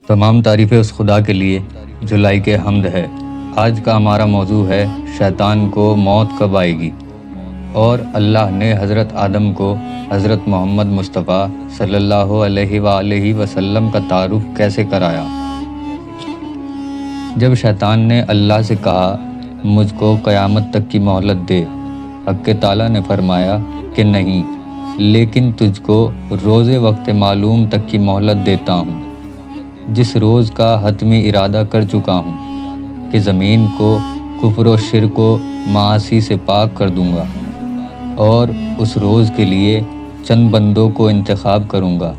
تمام تعریفیں اس خدا کے لیے جو لائق حمد ہے۔ آج کا ہمارا موضوع ہے شیطان کو موت کب آئے گی، اور اللہ نے حضرت آدم کو حضرت محمد مصطفیٰ صلی اللہ علیہ وآلہ وسلم کا تعارف کیسے کرایا۔ جب شیطان نے اللہ سے کہا مجھ کو قیامت تک کی مہلت دے، حق تعالیٰ نے فرمایا کہ نہیں، لیکن تجھ کو روز وقت معلوم تک کی مہلت دیتا ہوں، جس روز کا حتمی ارادہ کر چکا ہوں کہ زمین کو کفر و شرک و معاصی سے پاک کر دوں گا، اور اس روز کے لیے چند بندوں کو انتخاب کروں گا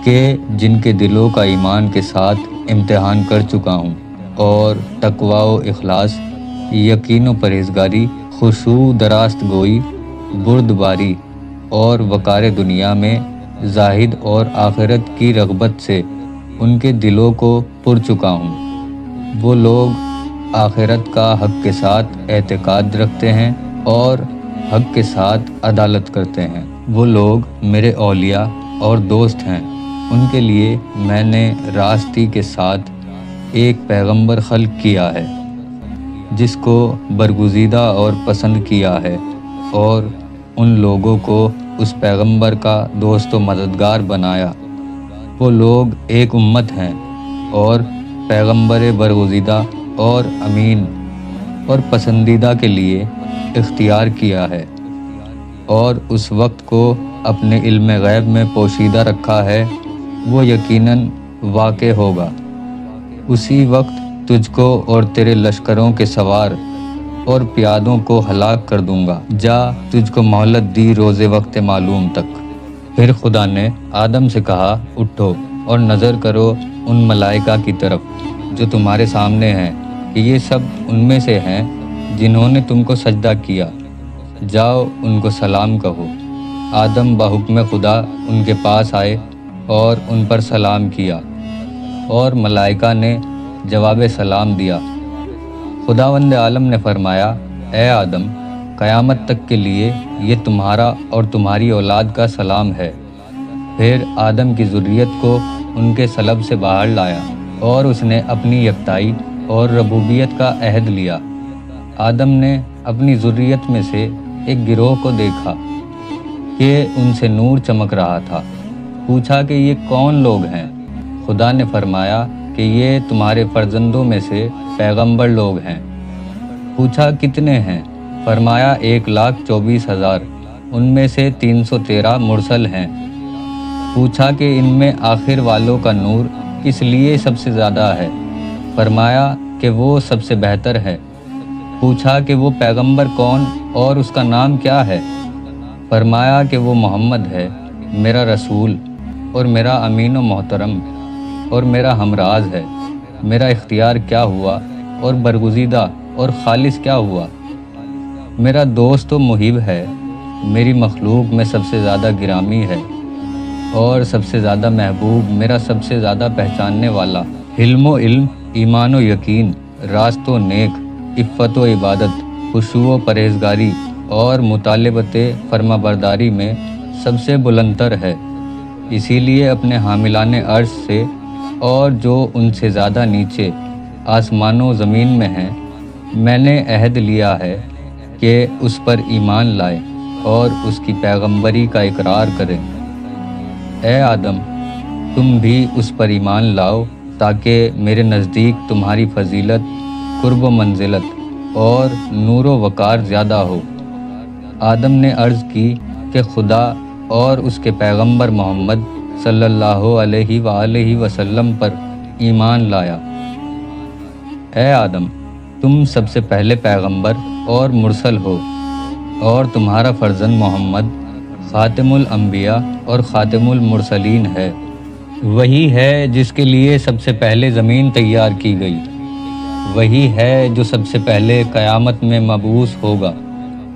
کہ جن کے دلوں کا ایمان کے ساتھ امتحان کر چکا ہوں، اور تقوی و اخلاص، یقین و پرہیزگاری، خشوع دراست گوئی، بردباری اور وقار دنیا میں زاہد اور آخرت کی رغبت سے ان کے دلوں کو پر چکا ہوں۔ وہ لوگ آخرت کا حق کے ساتھ اعتقاد رکھتے ہیں اور حق کے ساتھ عدالت کرتے ہیں۔ وہ لوگ میرے اولیاء اور دوست ہیں۔ ان کے لیے میں نے راستی کے ساتھ ایک پیغمبر خلق کیا ہے، جس کو برگزیدہ اور پسند کیا ہے، اور ان لوگوں کو اس پیغمبر کا دوست و مددگار بنایا۔ وہ لوگ ایک امت ہیں، اور پیغمبر برگزیدہ اور امین اور پسندیدہ کے لیے اختیار کیا ہے، اور اس وقت کو اپنے علم غیب میں پوشیدہ رکھا ہے، وہ یقیناً واقع ہوگا۔ اسی وقت تجھ کو اور تیرے لشکروں کے سوار اور پیادوں کو ہلاک کر دوں گا۔ جا، تجھ کو مہلت دی روز وقت معلوم تک۔ پھر خدا نے آدم سے کہا اٹھو اور نظر کرو ان ملائکہ کی طرف جو تمہارے سامنے ہیں، کہ یہ سب ان میں سے ہیں جنہوں نے تم کو سجدہ کیا۔ جاؤ ان کو سلام کہو۔ آدم بحکم خدا ان کے پاس آئے اور ان پر سلام کیا، اور ملائکہ نے جواب سلام دیا۔ خداوند عالم نے فرمایا اے آدم، قیامت تک کے لیے یہ تمہارا اور تمہاری اولاد کا سلام ہے۔ پھر آدم کی ذریت کو ان کے صلب سے باہر لایا، اور اس نے اپنی یکتائی اور ربوبیت کا عہد لیا۔ آدم نے اپنی ذریت میں سے ایک گروہ کو دیکھا کہ ان سے نور چمک رہا تھا۔ پوچھا کہ یہ کون لوگ ہیں؟ خدا نے فرمایا کہ یہ تمہارے فرزندوں میں سے پیغمبر لوگ ہیں۔ پوچھا کتنے ہیں؟ فرمایا 1,24,000، ان میں سے 313 مرسل ہیں۔ پوچھا کہ ان میں آخر والوں کا نور کس لیے سب سے زیادہ ہے؟ فرمایا کہ وہ سب سے بہتر ہے۔ پوچھا کہ وہ پیغمبر کون اور اس کا نام کیا ہے؟ فرمایا کہ وہ محمد ہے، میرا رسول اور میرا امین و محترم اور میرا ہمراز ہے۔ میرا اختیار کیا ہوا اور برگزیدہ اور خالص کیا ہوا؟ میرا دوست و محب ہے، میری مخلوق میں سب سے زیادہ گرامی ہے، اور سب سے زیادہ محبوب، میرا سب سے زیادہ پہچاننے والا۔ حلم و علم، ایمان و یقین، راست و نیک، عفت و عبادت، خشوع و پرہیزگاری اور مطالبت فرما برداری میں سب سے بلندتر ہے۔ اسی لیے اپنے حاملان عرش سے اور جو ان سے زیادہ نیچے آسمان و زمین میں ہیں، میں نے عہد لیا ہے کہ اس پر ایمان لائے اور اس کی پیغمبری کا اقرار کریں۔ اے آدم، تم بھی اس پر ایمان لاؤ تاکہ میرے نزدیک تمہاری فضیلت، قرب و منزلت اور نور و وقار زیادہ ہو۔ آدم نے عرض کی کہ خدا اور اس کے پیغمبر محمد صلی اللہ علیہ وآلہ وسلم پر ایمان لایا۔ اے آدم، تم سب سے پہلے پیغمبر اور مرسل ہو، اور تمہارا فرزند محمد خاتم الانبیاء اور خاتم المرسلین ہے۔ وہی ہے جس کے لیے سب سے پہلے زمین تیار کی گئی، وہی ہے جو سب سے پہلے قیامت میں مبعوث ہوگا،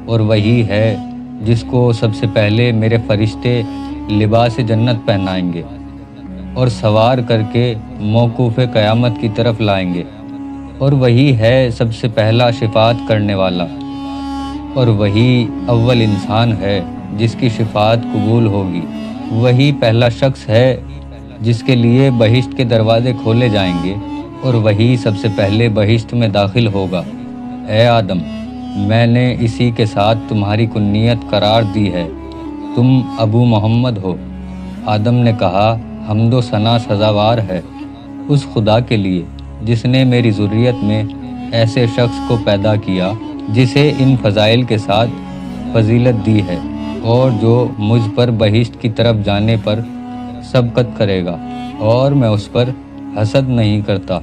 اور وہی ہے جس کو سب سے پہلے میرے فرشتے لباس جنت پہنائیں گے اور سوار کر کے موقوف قیامت کی طرف لائیں گے، اور وہی ہے سب سے پہلا شفاعت کرنے والا، اور وہی اول انسان ہے جس کی شفاعت قبول ہوگی۔ وہی پہلا شخص ہے جس کے لیے بہشت کے دروازے کھولے جائیں گے اور وہی سب سے پہلے بہشت میں داخل ہوگا۔ اے آدم، میں نے اسی کے ساتھ تمہاری کنیت قرار دی ہے، تم ابو محمد ہو۔ آدم نے کہا، حمد و ثنا سزاوار ہے اس خدا کے لیے جس نے میری ذریت میں ایسے شخص کو پیدا کیا جسے ان فضائل کے ساتھ فضیلت دی ہے، اور جو مجھ پر بہشت کی طرف جانے پر سبقت کرے گا، اور میں اس پر حسد نہیں کرتا۔